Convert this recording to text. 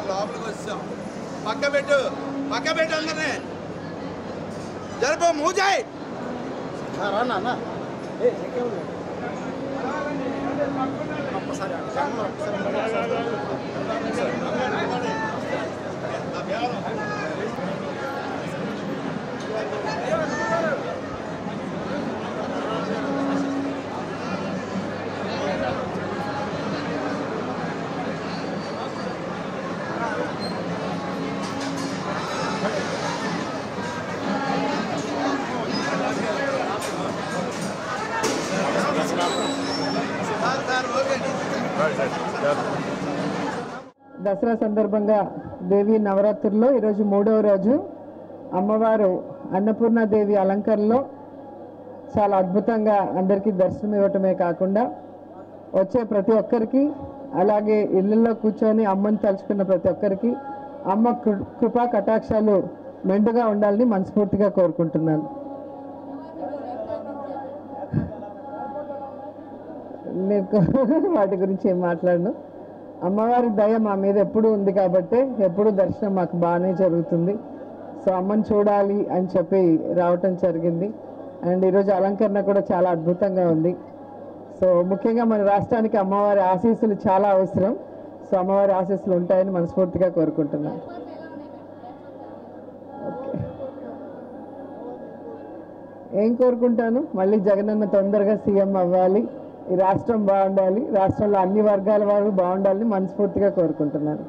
లోపలికి వచ్చాం. పక్క పెట్టు అందరినీ జరుపు మూజాయ్ దసరా సందర్భంగా దేవి నవరాత్రుల్లో ఈరోజు 3వ రోజు అమ్మవారు అన్నపూర్ణాదేవి అలంకరణలో చాలా అద్భుతంగా అందరికీ దర్శనం ఇవ్వటమే కాకుండా వచ్చే ప్రతి ఒక్కరికి, అలాగే ఇళ్ళల్లో కూర్చొని అమ్మని తలుచుకున్న ప్రతి ఒక్కరికి అమ్మ కృపా కటాక్షాలు మెండుగా ఉండాలని మనస్ఫూర్తిగా కోరుకుంటున్నాను. నేను వాటి గురించి ఏం మాట్లాడను. అమ్మవారి దయ మా మీద ఎప్పుడూ ఉంది కాబట్టి ఎప్పుడూ దర్శనం మాకు బాగానే జరుగుతుంది. సో అమ్మని చూడాలి అని చెప్పి రావటం జరిగింది. అండ్ ఈరోజు అలంకరణ కూడా చాలా అద్భుతంగా ఉంది. సో ముఖ్యంగా మన రాష్ట్రానికి అమ్మవారి ఆశీస్సులు చాలా అవసరం. సో అమ్మవారి ఆశీస్సులు ఉంటాయని మనస్ఫూర్తిగా కోరుకుంటున్నాను. ఓకే, ఏం కోరుకుంటాను, మళ్ళీ జగనన్న తొందరగా సీఎం అవ్వాలి, ఈ రాష్ట్రం బాగుండాలి, రాష్ట్రంలో అన్ని వర్గాల వారు బాగుండాలని మనస్ఫూర్తిగా కోరుకుంటున్నాను.